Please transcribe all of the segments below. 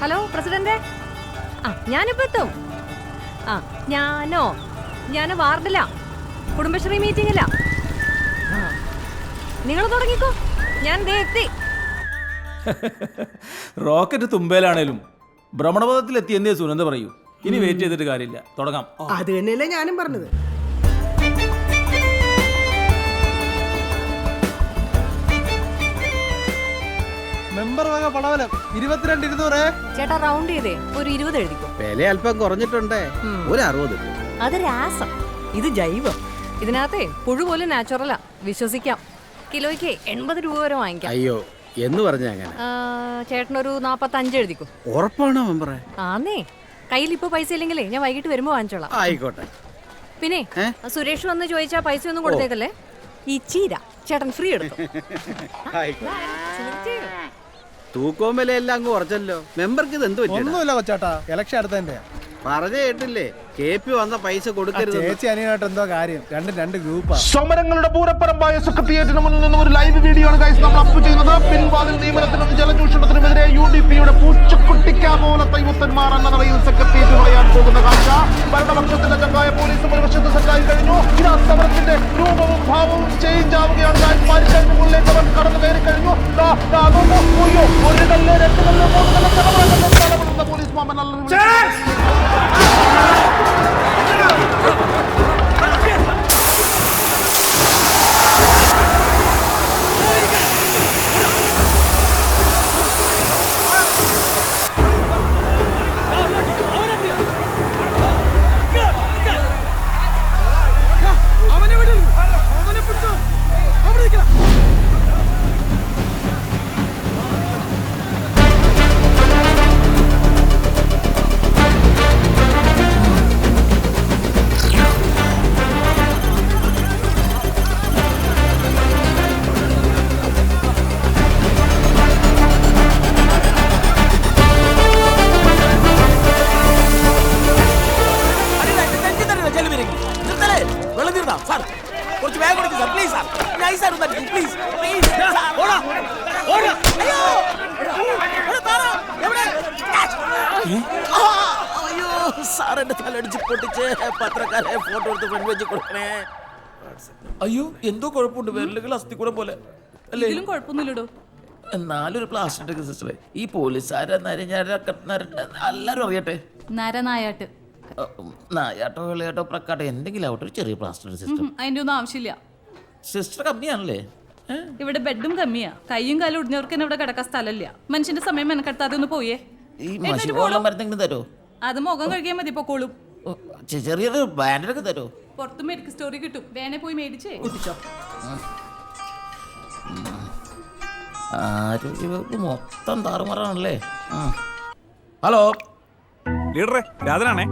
Hello president. ഞാനിപ്പോ എത്തും. ഞാന് വാർഡില കുടുംബശ്രീ മീറ്റിംഗില. നിങ്ങൾ തുടങ്ങിക്കോ, ഞാൻ ദേ എത്തി. റോക്കറ്റ് തുമ്പയിലാണേലും ഭ്രമണപഥത്തിൽ എത്തി എന്നേ സുനന്ദ പറയൂ. ഇനി വെയിറ്റ് ചെയ്തിട്ട് കാര്യമില്ല, തുടങ്ങാം. അത് തന്നെയല്ലേ ഞാനും പറഞ്ഞത്. മെമ്പർ വക പടവലം 22,200. ചേട്ടാ റൗണ്ട് ചെയ്തേ ഒരു 20 എഴുതിക്കോ. വില അല്പം കുറഞ്ഞിട്ടുണ്ട്, ഒരു 60. അത് രാസം, ഇത് ജൈവം. ഇതിനകത്തെ പുഴു പോലും നാച്ചുറലാ, വിശ്വസിക്കാം. കിലോയ്ക്ക് 80 രൂപ വരെ വാങ്ങിക്കാം. അയ്യോ എന്ന് പറഞ്ഞ അങ്ങനെ. ചേട്ടനൊരു 45 എഴുതിക്കോ. ഉറപ്പാണോ മെമ്പറെ? ആന്നേ, കയ്യിൽ ഇപ്പൊ പൈസ ഇല്ലെങ്കിലേ ഞാൻ വൈകിട്ട് വരുമ്പോ വാങ്ങിച്ചോളാം. ആയിക്കോട്ടെ. പിന്നെ സുരേഷ് വന്ന് ചോദിച്ചാ പൈസ ഒന്നും കൊടുത്തേക്കല്ലേ. ഈ ചീര ചേട്ടൻ ഫ്രീ എടുത്തു. തൂക്കവും വിലയെല്ലാം അങ്ങ് കുറച്ചല്ലോ. മെമ്പർക്ക് ഇത് എന്ത് ഒന്നുമില്ല കൊച്ചാട്ടാ, ഇലക്ഷൻ അടുത്തതിന്റെ പറഞ്ഞു കേട്ടില്ലേ? KP വന്ന പൈസ കൊടുക്കരുത്. ചേച്ചി അനിയനായിട്ട് എന്തോ കാര്യം, രണ്ട് ഗ്രൂപ്പാ. സമരങ്ങളുടെ പൂരപ്പറമ്പായ സെക്രട്ടേറിയറ്റിന് മുന്നിൽ നിന്നും ഒരു ലൈവ് വീഡിയോ ആണ് ഗൈസ് നമ്മൾ അപ്പ് ചെയ്യുന്നത്. പിൻവാതിൽ നിയമനത്തിനും ജലചൂഷണത്തിനുമെതിരെ UDPയുടെ പൂച്ചക്കുട്ടിക്കാപോലത്തെ യുവത്തന്മാർ എന്ന നിലയിൽ സെക്രട്ടേറിയറ്റ് പറയാൻ പോകുന്ന കാഴ്ച. ഭരണപക്ഷത്തിന്റെ ചങ്കായ പോലീസ് മറുവശത്ത് സെറ്റായി കഴിഞ്ഞു. ഇതാ സമരത്തിന്റെ രൂപവും ഭാവവും ചേഞ്ച് ആവുകയാണ്. പാരിച്ചാലിന് മുന്നിലേക്ക് അവൻ കടന്നു കയറി കഴിഞ്ഞു. ഒരു കല്ല്, രണ്ട് കല്ല്, മൂന്ന് കല്ല്, തലമുറ പോലീസ് മാമൻ അയ്യോ എന്തോ കുഴപ്പമുണ്ട്, വിരലുകൾ അസ്ഥിക്കൂടം പോലെ അല്ലേ? കുഴപ്പമൊന്നുമില്ലടോ. എന്നാലൊരു പ്ലാസ്റ്റിക് സിസ്റ്ററെ, ഈ പോലീസുകാരെ എല്ലാരും അറിയട്ടെ. നരനായാട്ട് നായാട്ടോ വിളയാട്ടോ പ്രക്കാട്ടോ എന്തെങ്കിലും ആവട്ടെ, ഒരു ചെറിയ പ്ലാസ്റ്റിക് സിസ്റ്റം. അതിന്റെ ഒന്നും ആവശ്യമില്ല. സിസ്റ്റർ കമ്മിയാണല്ലേ? ഇവിടെ ബെഡും കമ്മിയാ. കയ്യും കാലും ഒടിഞ്ഞവർക്ക് ഇവിടെ കിടക്കാൻ സ്ഥലമില്ല. മനുഷ്യന്റെ സമയം മെനക്കെടുത്താതെ ഒന്ന് പോയേ. ഈ മഷിവെള്ളം മരുന്നെങ്കിലും തരോ? അത് മുഖം കഴുകിയാൽ മതി, പൊക്കോളും. ചെറിയൊരു ബാൻഡൊക്കെ തരോ? പുറത്ത് മെഡിക്കൽ സ്റ്റോറി കിട്ടും, വേണേ പോയി മേടിച്ചേ കുട്ടിച്ചോ. ആരോഗ്യവകുപ്പ് മൊത്തം താറുമാറാണല്ലേ. ഹലോ ലീഡറെ, രാജനാണേ.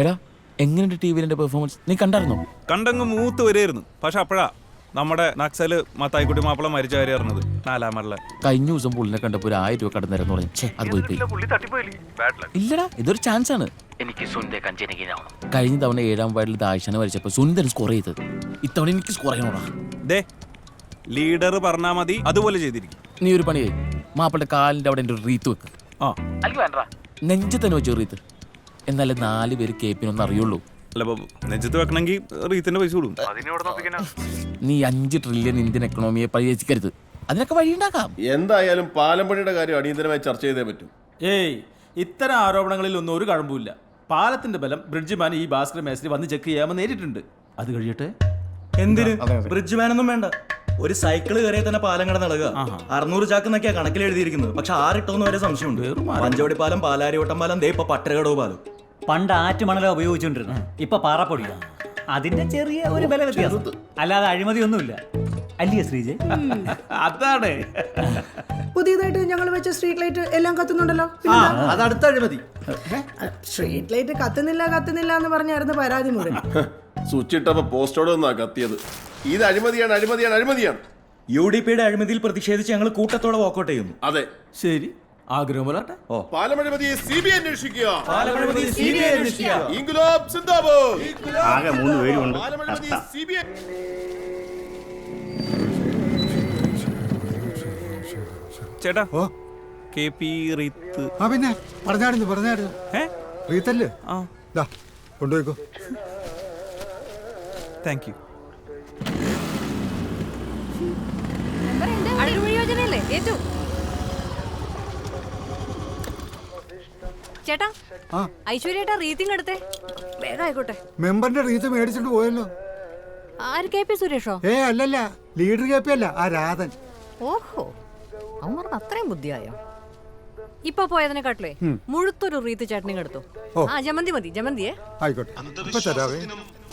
എടാ എങ്ങനെയുണ്ട് TV-ന്റെ പെർഫോമൻസ്? നീ കണ്ടായിരുന്നോ? കണ്ടങ്ങ് മൂത്ത് വരെയായിരുന്നു. പക്ഷെ അപ്പോഴാ നമ്മുടെ നക്സല് മത്തായിക്കുട്ടി മാപ്പിള മരിച്ച കാര്യം അറിഞ്ഞത്. 4-ാം മരല കഴിഞ്ഞ ദിവസം പുള്ളിനെ കണ്ടപ്പോ ഒരു 1000 രൂപ കടന്നു പറഞ്ഞു. അത് പോയി. ഇല്ലടാ, ഇതൊരു ചാൻസ് ആണ്. എനിക്ക് കഴിഞ്ഞ തവണ 7-ാം വാർഡിൽ ദാഴ്ചനെ വരച്ചപ്പോ സുന്ദരൻ സ്കോർ ചെയ്തത്. ഇത്തവണ എനിക്ക് സ്കോർ ചെയ്യണോടാ. ദേ ലീഡർ പറഞ്ഞാ മതി, അതുപോലെ ചെയ്തിരിക്കും. നീ ഒരു പണി ചെയ്യ്, മാപ്പിളുടെ കാലിന്റെ അവിടെ ഒരു റീത്ത് വെക്ക്. നെഞ്ചു തന്നെ വെച്ചു റീത്ത്. എന്നാലേ 4 പേര് KP-നൊന്നും അറിയുള്ളൂ. അല്ല നെഞ്ചത്ത് വെക്കണമെങ്കിൽ റീത്തിന്റെ പൈസ കൊടുക്കും. നീ 5 ട്രില്യൺ ഇന്ത്യൻ എക്കണോമിയെ പരിഹരിക്കരുത്. അതിനൊക്കെ വഴിയുണ്ടാക്കാം. എന്തായാലും പാലമ്പണിയുടെ കാര്യം അടിയന്തരമായി ചർച്ച ചെയ്തേ പറ്റും. ഏയ്, ഇത്തരം ആരോപണങ്ങളിൽ ഒന്നും ഒരു കഴമ്പുമില്ല. പാലത്തിന്റെ ബലം ബ്രിഡ്ജ് മാൻ ഈ ഭാസ്കർ മേസ്ത്രി വന്ന് ചെക്ക് ചെയ്യാമെന്ന് നേരിട്ടുണ്ട്. അത് കഴിയട്ടെ. എന്തിന് ബ്രിഡ്ജ് മാനൊന്നും വേണ്ട. ഒരു സൈക്കിള് കയറിയാൽ തന്നെ പാലം കടന്നിളകുക. 600 ചാക്ക് എന്നൊക്കെയാ കണക്കിൽ എഴുതിയിരിക്കുന്നത്. പക്ഷെ ആരിട്ടോന്ന് വരെ സംശയമുണ്ട്. പഞ്ചവടി പാലം, പാലാരിവട്ടം പാലം, ദേ ഇപ്പൊ പട്ടരകടവ് പാലം. പണ്ട് ആറ്റുമണല ഉപയോഗിച്ചുകൊണ്ടിരുന്നു, ഇപ്പൊ പാറപ്പൊടിയാണ്. അതിന്റെ ചെറിയ ഒരു ബല വ്യത്യാസം, അല്ലാതെ അഴിമതിയൊന്നുമില്ല. അല്ലയോ ശ്രീജയ്? അതാണ് പുതിയതായിട്ട് ഞങ്ങൾ വെച്ച സ്ട്രീറ്റ് ലൈറ്റ് എല്ലാം കത്തുന്നുണ്ടല്ലോ. അതടുത്ത അഴിമതി. സ്ട്രീറ്റ് ലൈറ്റ് കത്തുന്നില്ല എന്ന് പറഞ്ഞായിരുന്നു പരാതി മുഴുവൻ. സ്വിച്ച് ഇട്ടപ്പോ പോസ്റ്റോട് നിന്നാ കത്തിയത്. ഇത് അഴിമതിയാണ്. UDPയുടെ അഴിമതിയിൽ പ്രതിഷേധിച്ച് ഞങ്ങൾ കൂട്ടത്തോടെ വാക്കൗട്ട് ചെയ്യുന്നു. അതെ, ശരി. ആഗ്രഹം പോലാട്ടെ. പാലമഴിമതിയെ CBI അന്വേഷിക്കുക. ഇൻക്ലാബ് സിന്ദാബാദ്. ആകെ 3 പേരുണ്ട്. പാലമഴിമതി CBI. ചേട്ടാ KP റീത്ത്. ആ പിന്നെ പറഞ്ഞായിരുന്നു റീത്തല്ലേ ആ കൊണ്ടുപോയിക്കോ. Thank you. അഴകുഴി യോജനയല്ലേ ഏറ്റു. ചേട്ടാ ഐശ്വര്യേട്ടാ റീത്തിങ് എടുത്തേ, വേഗം ആയിക്കോട്ടെ. മെമ്പറിന്റെ റീത്ത് മേടിച്ചിട്ട് പോയല്ലോ. ആര് KP സുരേഷോ? അല്ലല്ല, ലീഡർ KP അല്ല, ആ രാധൻ. ഓഹോ, അവൻ പറഞ്ഞ അത്രയും ബുദ്ധിയായോ? ഇപ്പൊ പോയതിനെക്കാട്ടിലേ മുഴുത്തൊരു റീത്ത് ചേട്ടനിങ് എടുത്തു. ആ ജമന്തി മതി, ജമന്തിയെ ആയിക്കോട്ടെ ഇപ്പൊ തരാവേ.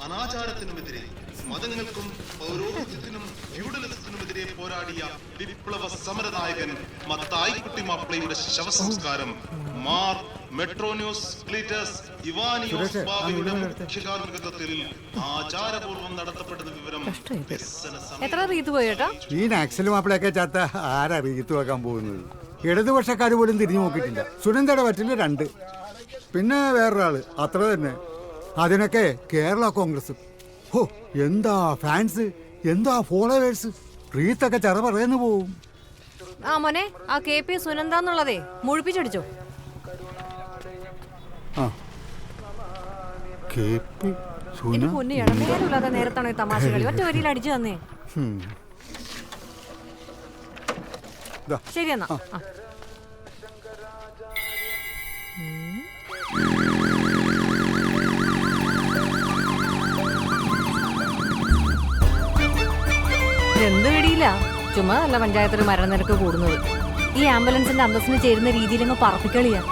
അനാചാരത്തിനുമെതിരെ മതങ്ങൾക്കും പൗരോഹിത്യത്തിനും ഫ്യൂഡലിസത്തിനുമെതിരെ പോരാടിയ വിപ്ലവ സമരനായകൻ മത്തായിക്കുട്ടി മാപ്പിളയുടെ ശവസംസ്കാരം മാർ മെട്രോന്യൂസ് ക്ലീറ്റസ് ഇവാനിയോസ് ബാബയുടെ മുഖ്യ കാർമ്മികത്വത്തിൽ ആചാരപൂർവ്വം നടത്തപ്പെടുന്ന വിവരം എത്ര റീത്ത് പോയി ചേട്ടാ? ഈ നാക്സൽ മാപ്പിളയൊക്കെ ചാത്ത ആരാ റീത്ത് വെക്കാൻ പോകുന്നത്? ഇടതുപക്ഷക്കാർ പോലും തിരിഞ്ഞു നോക്കിയിട്ടില്ല. സുനന്ദയുടെ പറ്റില്ല 2, പിന്നെ വേറൊരാള്, അത്ര തന്നെ. അതിനൊക്കെ കേരള കോൺഗ്രസ്. ഹോ, എന്താ ഫാൻസ്, എന്താ ഫോളോവേഴ്സ്. റീത്തൊക്കെ ചെറ പറയുന്നു പോവും. ആ മോനെ, ആ KP സുനന്ദ എന്നുള്ളതേ മുഴിപ്പിച്ചടിച്ചോ. പൊന്നു ഇടനേരമില്ലാതെ നേരത്താണോ ഈ തമാശ കളി? ഒറ്റ വരിയിൽ അടിച്ചു തന്നേ. ശരി എന്നാ. എന്ത് പിടിയില്ല, ചുമ്മാ അല്ല പഞ്ചായത്തിൽ മരണനിരക്ക് കൂടുന്നത്. ഈ ആംബുലൻസിന്റെ അന്തസ്സിന് ചേരുന്ന രീതിയിലങ്ങ് പറപ്പിക്കളിയാ.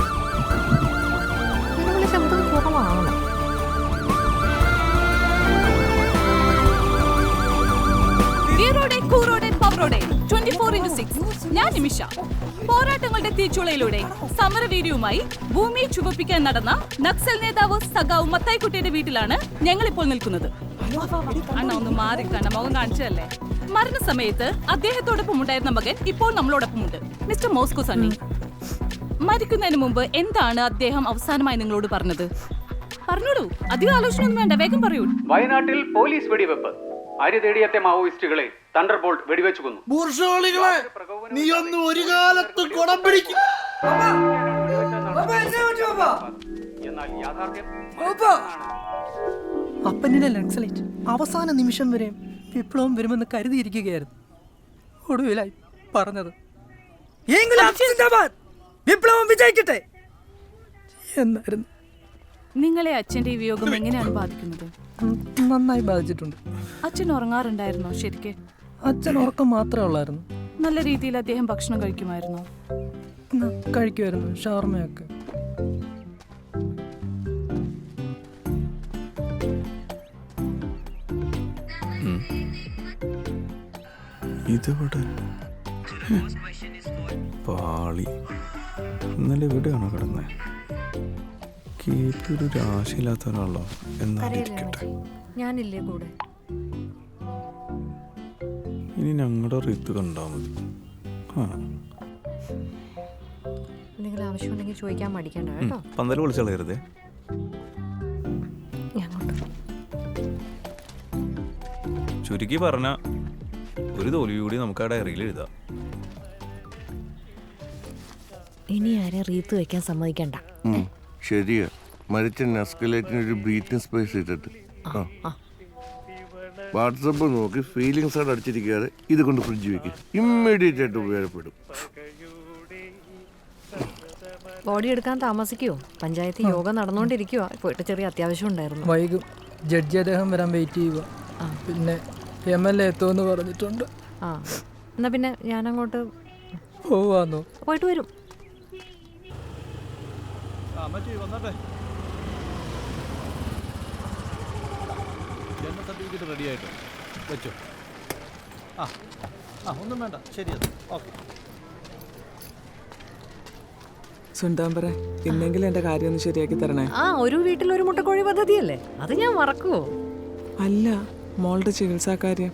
ശബ്ദം കുറവാണ്. ഞാൻ നിമിഷ. പോരാട്ടങ്ങളുടെ തീച്ചുളയിലൂടെ സമരവീര്യവുമായി ഭൂമി ചുവപ്പിക്കാൻ നടന്ന നക്സൽ നേതാവ് സഖാവ് മത്തായിക്കുട്ടിയുടെ വീട്ടിലാണ് ഞങ്ങൾ ഇപ്പോൾ നിൽക്കുന്നത്. അണ്ണ ഒന്ന് മാറി കണ്ണ മുഖം കാണിച്ചതല്ലേ. മരണസമയത്ത് അദ്ദേഹത്തോടൊപ്പം ഉണ്ടായിരുന്ന മകൻ ഇപ്പോൾ നമ്മളോടൊപ്പമുണ്ട്, മിസ്റ്റർ മോസ്കോ സണ്ണി. മരിക്കുന്നതിന് മുമ്പ് എന്താണ് അദ്ദേഹം അവസാനമായി നിങ്ങളോട് പറഞ്ഞത്? പറഞ്ഞോളൂ, അധികം ആലോചനയൊന്നും വേണ്ട, വേഗം പറയൂ. വയനാട്ടിൽ പോലീസ് വെടിവെപ്പ്. അരി തേടിയെത്തിയ മാവോയിസ്റ്റുകളെ തണ്ടർബോൾട്ട് വെടിവെച്ചു കൊന്നു. നീ ഒന്നും ഒരു കാലത്ത് കുടം പിടിക്കും. എന്നാൽ യാഥാർത്ഥ്യം അപ്പനിലെ നക്സലൈറ്റ് അവസാന നിമിഷം വരെ വിപ്ലവം വരുമെന്ന് കരുതിയിരിക്കുകയായിരുന്നു. ഒടുവിലായി പറഞ്ഞത് വിപ്ലവം വിജയിക്കട്ടെ എന്നായിരുന്നു. നിങ്ങളെ അച്ഛന്റെ ഈ വിയോഗം എങ്ങനെയാണ് ബാധിക്കുന്നത്? നന്നായി ബാധിച്ചിട്ടുണ്ട്. അച്ഛൻ ഉറങ്ങാറുണ്ടായിരുന്നോ? ശരിക്ക് അച്ഛൻ ഉറക്കം മാത്രമേ ഉള്ളായിരുന്നു. നല്ല രീതിയിൽ അദ്ദേഹം ഭക്ഷണം കഴിക്കുമായിരുന്നോ? കഴിക്കുമായിരുന്നു, ഷവർമയൊക്കെ. ഇതിവിടെ പാളി. ഇന്നലെ ഇവിടെയാണോ കിടന്നേ? ഒരു രാശിയില്ലാത്ത ഒരാളോ? എന്നാലിരിക്കട്ടെ, ഞാനില്ലേ കൂടെ. ഇനി ഞങ്ങളുടെ റീത്ത് കണ്ടാ മതി. എന്തെങ്കിലും ആവശ്യമുണ്ടെങ്കിൽ ചോദിക്കാൻ മടിക്കണ്ട കേട്ടോ. പന്തല് വിളിച്ചളയരുതേ. ചുരുക്കി പറഞ്ഞ ഒരു തോൽവി കൂടി നമുക്ക് ആ ഡയറിയിൽ എഴുതാം. ഇനി ആരെ റീത്ത് വെക്കാൻ സമ്മതിക്കണ്ട. ശരിയാ, മരിച്ച നസ്കലേറ്റിന് ഒരു ബ്രീത്തിങ് സ്പേസ് ഇട്ടിട്ട് വാട്സപ്പ് നോക്കി ഫീലിങ്സ് ആയിട്ട് അടിച്ചിരിക്കാതെ ഇത് കൊണ്ട് ഫ്രിഡ്ജ് വെക്കും, ഇമ്മീഡിയറ്റ് ആയിട്ട് ഉപകാരപ്പെടും. ബോഡി എടുക്കാൻ താമസിക്കുവോ? പഞ്ചായത്ത് യോഗം നടന്നുകൊണ്ടിരിക്കുവോ? പോയിട്ട് ചെറിയ അത്യാവശ്യം ഉണ്ടായിരുന്നു. വൈകും. ജഡ്ജി അദ്ദേഹം വരാൻ വെയിറ്റ് ചെയ്യുക. പിന്നെ MLA എത്തുമെന്ന് പറഞ്ഞിട്ടുണ്ട്. ആ എന്നാ പിന്നെ ഞാനങ്ങോട്ട് പോവാന്നോ? പോയിട്ട് വരും. ജനന സർട്ടിഫിക്കറ്റ് റെഡി ആയിട്ട് വെച്ചോ. ഒന്നും വേണ്ട, ശരിയത്. ഓക്കെ. സുണ്ടാമ്പറ, ഇന്നെങ്കിലും എന്റെ കാര്യം ഒന്ന് ശരിയാക്കി തരണേ. ഒരു വീട്ടിൽ ഒരു മുട്ടക്കോഴി പദ്ധതിയല്ലേ, അത് ഞാൻ മറക്കുവോ? അല്ല, മോളുടെ ചികിത്സാ കാര്യം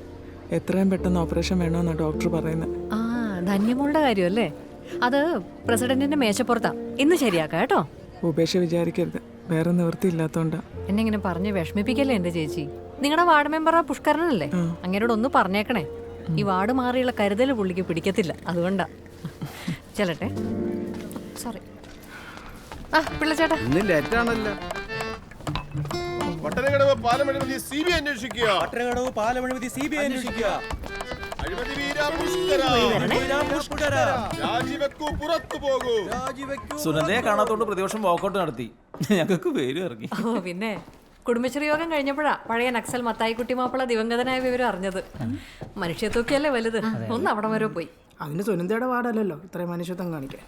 എത്രയും പെട്ടെന്ന് ഓപ്പറേഷൻ വേണമെന്നാണ് ഡോക്ടർ പറയുന്നത്. ധന്യമോളുടെ കാര്യമല്ലേ? അത് പ്രസിഡന്റിന്റെ മേശപ്പുറത്താ. ഇന്ന് ശരിയാക്കാം കേട്ടോ. ഉപേക്ഷ വിചാരിക്കരുത്, വേറെ നിവൃത്തി ഇല്ലാത്തോണ്ടാ. എന്നെ ഇങ്ങനെ പറഞ്ഞ് വിഷമിപ്പിക്കല്ലേ എന്റെ ചേച്ചി. നിങ്ങളുടെ വാർഡ് മെമ്പർ പുഷ്കരനല്ലേ? അങ്ങനോട് ഒന്ന് പറഞ്ഞേക്കണേ. ഈ വാർഡ് മാറിയുള്ള കരുതൽ പുള്ളിക്ക് പിടിക്കത്തില്ല, അതുകൊണ്ടാ. ചെല്ലട്ടെ. സോറി. ആ പിള്ളച്ചേട്ടാ, ഇന്ന് ലേറ്റാണല്ലോ. പട്ടണകടവ് പാലമഴിമതി CBI അന്വേഷിക്കുക. പട്ടണകടവ് പാലമഴിമതി CBI അന്വേഷിക്കുക. അഴിമതി വീര പുഷ്കര. രാജിവെക്കൂ, പുറത്തു പോകൂ. സുനന്ദയെ കാണാത്തോണ്ട് പ്രതിപക്ഷം വാക്കൗട്ട് നടത്തി. ഞങ്ങൾക്ക് പേര് ഇറങ്ങി. ഓ പിന്നെ കുടുംബശ്രീ യോഗം കഴിഞ്ഞപ്പോഴാ പഴയ നക്സൽ മത്തായിക്കുട്ടി മാപ്പിള ദിവംഗതനായ വിവരം അറിഞ്ഞത്. മനുഷ്യത്വക്കല്ലേ വലുത്. ഒന്ന് അവിടെ വരെ പോയി. അതിന് സുനന്ദയുടെ വാർഡല്ലല്ലോ ഇത്രയും മനുഷ്യത്വം കാണിക്കാൻ.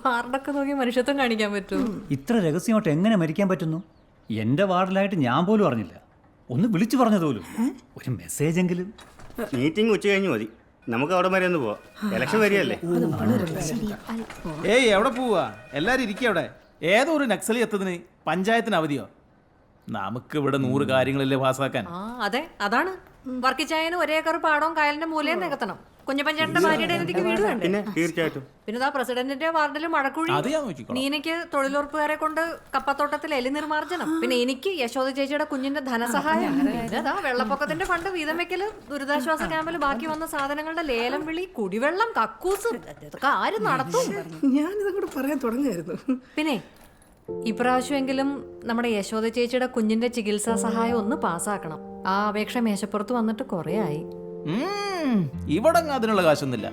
വാർഡൊക്കെ നോക്കി മനുഷ്യത്വം കാണിക്കാൻ പറ്റൂ? ഇത്ര രഹസ്യമായിട്ട് എങ്ങനെ മരിക്കാൻ പറ്റുന്നു? എൻ്റെ വാർഡിലായിട്ട് ഞാൻ പോലും അറിഞ്ഞില്ല. ഒന്ന് വിളിച്ചു പറഞ്ഞത് പോലും. ഒരു മെസ്സേജ് എങ്കിലും. മീറ്റിംഗ് ഉച്ച കഴിഞ്ഞ് മതി, നമുക്ക് അവിടെ വരെ ഒന്ന് പോവാം. ഇലക്ഷൻ വരികയല്ലേ. ഏയ് എവിടെ പോവാ? എല്ലാരും ഇരിക്കുക അവിടെ. ഏതോ ഒരു നക്സലി എത്തതിന് പഞ്ചായത്തിന് അവധിയോ? നമുക്ക് ഇവിടെ 100 കാര്യങ്ങളല്ലേ പാസ്സാക്കാൻ. ആ അതെ, അതാണ്. വർക്കിച്ചായന് ഒരേ ഏക്കർ പാടവും കായലിന്റെ മൂലയും നികത്തണം. കുഞ്ഞപ്പഞ്ചേട്ടന്റെ ഭാര്യയുടെ എനിക്ക് വീട് വേണ്ടേ? പിന്നെ തീർച്ചയായിട്ടും. പിന്നെ ഇതാ പ്രസിഡന്റിന്റെ വാർഡിൽ മഴക്കുഴി. അത് ഞാൻ നോക്കിക്കോളാം. നീനയ്ക്ക് തൊഴിലുറപ്പുകാരെ കൊണ്ട് കപ്പത്തോട്ടത്തിൽ എലി നിർമാർജനം. പിന്നെ എനിക്ക് യശോദ ചേച്ചിയുടെ കുഞ്ഞിന്റെ ധനസഹായം. പിന്നെ അതാ വെള്ളപ്പൊക്കത്തിന്റെ ഫണ്ട് വീതം വെക്കല്, ദുരിതാശ്വാസ ക്യാമ്പിൽ ബാക്കി വന്ന സാധനങ്ങളുടെ ലേലം വിളി, കുടിവെള്ളം, കക്കൂസ്, ഇതൊക്കെ ആര് നടത്തും? ഞാനിതങ്ങോട്ട് പറയാൻ തുടങ്ങായിരുന്നു. പിന്നെ ഇപ്രാവശ്യമെങ്കിലും നമ്മുടെ യശോദ ചേച്ചിയുടെ കുഞ്ഞിന്റെ ചികിത്സാ സഹായം ഒന്ന് പാസ്സാക്കണം. ആ അപേക്ഷ മേശപ്പുറത്ത് വന്നിട്ട് കുറേ ആയി. ഇവിടെ അതിനുള്ള കാശൊന്നുമില്ല.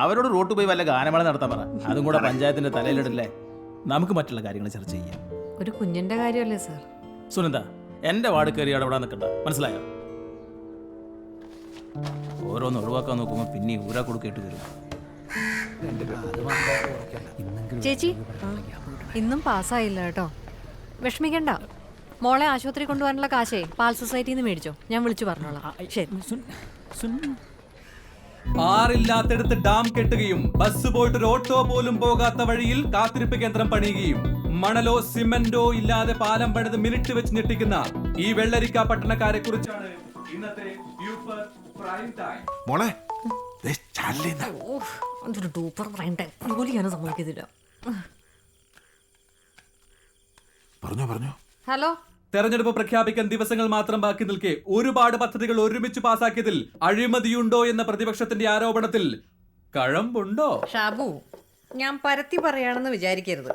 അവരോട് റോട്ട് പോയി വല്ല ഗാനമേള നടത്താൻ പറ. അതും കൂടെ പഞ്ചായത്തിന്റെ തലയിലിടല്ലേ. നമുക്ക് മറ്റുള്ള കാര്യങ്ങൾ ചർച്ച ചെയ്യാം. ഒരു കുഞ്ഞിന്റെ കാര്യമല്ലേ സാർ? സുനന്ദ, എന്റെ വാർഡ് കയറി അവിടെ നിൽക്കണ്ട, മനസ്സിലായോ? ഓരോന്ന് ഒഴിവാക്കാൻ നോക്കുമ്പോൾ പിന്നെ ഊരാ കൊടുക്കേട്ട് വരും. ചേച്ചി ഇന്നും പാസ്സായില്ല കേട്ടോ. വിഷമിക്കണ്ട. മോളെ ആശുപത്രി കൊണ്ടുപോകാനുള്ള കാശേ പാൽ സൊസൈറ്റിയിൽ നിന്ന് മേടിച്ചോ, ഞാൻ വിളിച്ചു പറഞ്ഞോളാം. ശരി. ആറില്ലാത്തടുത്ത് ഡാം കെട്ടുകയും ബസ് പോയിട്ട് ഒരു ഓട്ടോ പോലും പോകാത്ത വഴിയിൽ കാത്തിരിപ്പ് കേന്ദ്രം പണിയുകയും മണലോ സിമന്റോ ഇല്ലാതെ പാലം പണിത് മിനിറ്റ് വെച്ച് ഞെട്ടിക്കുന്ന ഈ വെള്ളരിക്ക പട്ടണക്കാരെ കുറിച്ചാണ് ഇന്നത്തെ പ്രൈം ടൈം. മോളെ ജോലി ഞാനും സമ്മതിക്കത്തില്ല. പറഞ്ഞോ. ഹലോ. തെരഞ്ഞെടുപ്പ് പ്രഖ്യാപിക്കാൻ ദിവസങ്ങൾ മാത്രം ബാക്കി നിൽക്കെ ഒരുപാട് പദ്ധതികൾ ഒരുമിച്ച് പാസാക്കിയതിൽ അഴിമതിയുണ്ടോ എന്ന പ്രതിപക്ഷത്തിന്റെ ആരോപണത്തിൽ കഴമ്പുണ്ടോ? ഷാബു, ഞാൻ പരത്തി പറയാണെന്ന് വിചാരിക്കരുത്.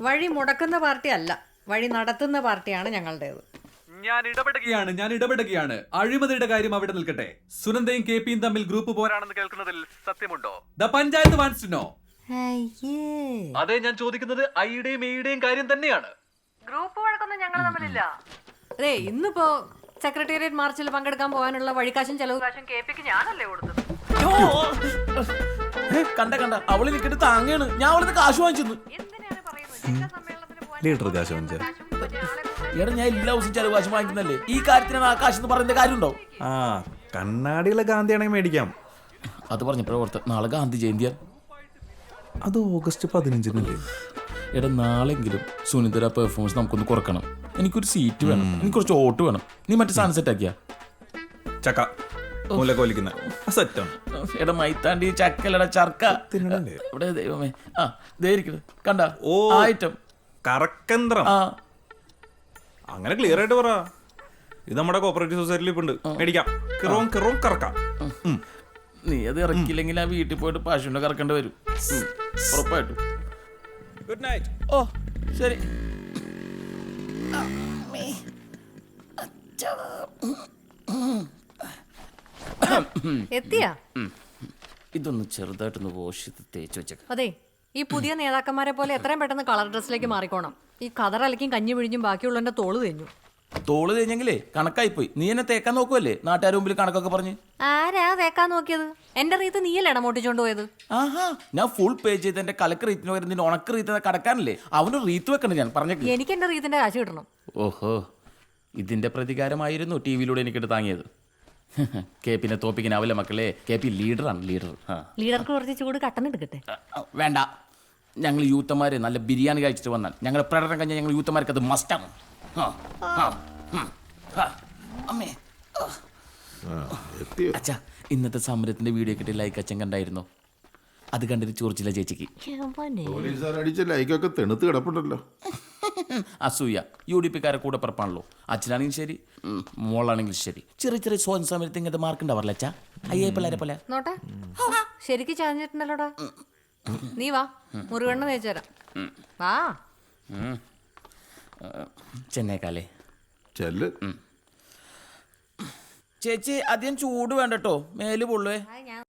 വഴി മുടക്കുന്ന പാർട്ടി അല്ല, വഴി നടത്തുന്ന പാർട്ടിയാണ് ഞങ്ങളുടേത്. ഞാൻ ഇടപെടുകയാണ്. അഴിമതിയുടെ കാര്യം അവിടെ നിൽക്കട്ടെ. സുനന്ദയും KPയും തമ്മിൽ ഗ്രൂപ്പ് പോരാണെന്ന് കേൾക്കുന്നതിൽ സത്യമുണ്ടോ? The panchayat wants to know. അതെ, ഞാൻ ചോദിക്കുന്നത് ഐയുടെയും എയുടെയും കാര്യം തന്നെയാണ്. ഗ്രൂപ്പ് വഴക്കൊന്നും ഞങ്ങൾ തമ്മിലില്ല. അതെ, ഇന്നിപ്പോ സെക്രട്ടേറിയറ്റ് മാർച്ചിൽ പങ്കെടുക്കാൻ പോകാനുള്ള വഴിക്കാശും ചെലവ് കാശും KPക്ക് ഞാനല്ലേ കൊടുത്തത്. കണ്ട അവള് നിൽക്കിട്ട് താങ്ങാണ്. ഞാൻ അവളിന്ന് കാശ് വാങ്ങിച്ചു. ലീഡർ കാശ് വാങ്ങിച്ച എടാ, ഞാൻ എല്ലാ ദിവസവും ചെലവ് കാശ് വാങ്ങിക്കുന്നല്ലേ. ഈ കാര്യത്തിനാണ് ആ കാശ് എന്ന് പറയുന്ന കാര്യമുണ്ടോ? ആ കണ്ണാടിയുള്ള ഗാന്ധിയാണെങ്കിൽ മേടിക്കാം. അത് പറഞ്ഞപ്പോഴേ ഓർത്ത് നാളെ ഗാന്ധി ജയന്തിയാണ്. അത് ഓഗസ്റ്റ് 15-നല്ലേ? എടാ, നാളെങ്കിലും സുനിതര പെർഫോമൻസ് നമുക്കൊന്ന് കുറക്കണം. എനിക്കൊരു സീറ്റ് വേണം, എനിക്ക് കുറച്ച് ഓട്ട് വേണം. നീ മറ്റേ സാധനം സെറ്റ് ആക്കിയാ? ചക്ക മൂലക്കൊലിക്കുന്ന സെറ്റാണ്. എടാ മൈത്താണ്ടി ചക്കലട ചർക്ക ഇവിടെ ദൈവമേ. ആ ധൈര്യം കണ്ട. ഓ ഐറ്റം കറക്കന്ത്രം. അങ്ങനെ ക്ലിയർ ആയിട്ട് പറ. ഇത് നമ്മുടെ കോപ്പറേറ്റീവ് സൊസൈറ്റിയിൽ ഇപ്പൊ ഉണ്ട്, മേടിക്കാം. കിറോം കറക്കാം. നീ അത് ഇറക്കില്ലെങ്കിൽ ആ വീട്ടിൽ പോയിട്ട് പശുവിനെ കറക്കേണ്ടി വരും ഉറപ്പായിട്ടും. Good night. ഓ ശരി. എത്തിയാ? ഇതൊന്ന് ചെറുതായിട്ടൊന്ന് വാഷ് ചെയ്ത് തേച്ച് വെച്ചേക്കാം. അതെ, ഈ പുതിയ നേതാക്കന്മാരെ പോലെ എത്രയും പെട്ടെന്ന് കളർ ഡ്രസ്സിലേക്ക് മാറിക്കോണം. ഈ കതറലക്കും കഞ്ഞി പിഴിഞ്ഞും ബാക്കിയുള്ളതിന്റെ തോള് തേഞ്ഞു. തോള് തേഞ്ഞെങ്കിലേ കണക്കായിപ്പോയി. നീ എന്നെ തേക്കാൻ നോക്കുവല്ലേ നാട്ടുകാർ മുമ്പിൽ കണക്കൊക്കെ പറഞ്ഞ്. ആരാ തേക്കാൻ നോക്കിയത്? എന്റെ റീത്ത് നീയല്ലേ ഇടമോട്ടിച്ചോണ്ട് പോയത്? ആഹാ, ഞാൻ ഫുൾ പേ ചെയ്ത് എന്റെ കലക്ക് റീത്തിന് പകരം നിന്റെ ഉണക്ക് റീത്ത് കടക്കാനല്ലേ. അവന് റീത്ത് വെക്കണ്ട. ഞാൻ പറഞ്ഞു എനിക്ക് എന്റെ റീത്തിന്റെ കാശ് കിട്ടണം. ഓഹോ, ഇതിന്റെ പ്രതികാരമായിരുന്നു ടിവിയിലൂടെ എനിക്കിട്ട് താങ്ങിയത്. KPനെ തോപ്പിക്കാനാവില്ല മക്കളെ. KP ലീഡറാണ്. ലീഡർക്ക് കുറച്ച് ചൂട് കട്ടൻ എടുക്കട്ടെ? വേണ്ട. ഞങ്ങൾ യൂത്തന്മാര് നല്ല ബിരിയാണി കഴിച്ചിട്ട് വന്നാൽ ഞങ്ങളുടെ പ്രകടനം കഴിഞ്ഞാൽ ഞങ്ങൾ യൂത്തന്മാർക്ക് അത് മസ്റ്റാണ്. അച്ഛാ, ഇന്നത്തെ സമരത്തിന്റെ വീഡിയോ കിട്ടിയ ലൈക്ക് അച്ഛൻ കണ്ടായിരുന്നോ? അത് കണ്ടിട്ട് ചോർച്ചില്ല ചേച്ചിക്ക്. അടിച്ച ലൈക്കൊക്കെ തെണുത്ത് കിടപ്പുണ്ടല്ലോ. അസൂയ. UDPക്കാരെ കൂടെ പിറപ്പാണല്ലോ. അച്ഛനാണെങ്കിലും ശരി, മോളാണെങ്കിലും ശരി. ചെറിയ ചെറിയ സ്വന്തം സമയത്ത് ഇങ്ങനത്തെ മാർക്ക് ഉണ്ടാവാറില്ല അച്ഛാ. അയ്യേ പിള്ളേരെ പോലെ നോട്ടെ, ശരിക്കും ചാഞ്ഞിട്ടുണ്ടല്ലോടാ. നീ വാ മുറിവെണ്ണ തേച്ചു തരാം വാ. ചെന്നൈക്കാലേ ചെല്ല്. ചേച്ചി അധികം ചൂട് വേണ്ടട്ടോ, മേല് പൊള്ളുവേ. ഞാൻ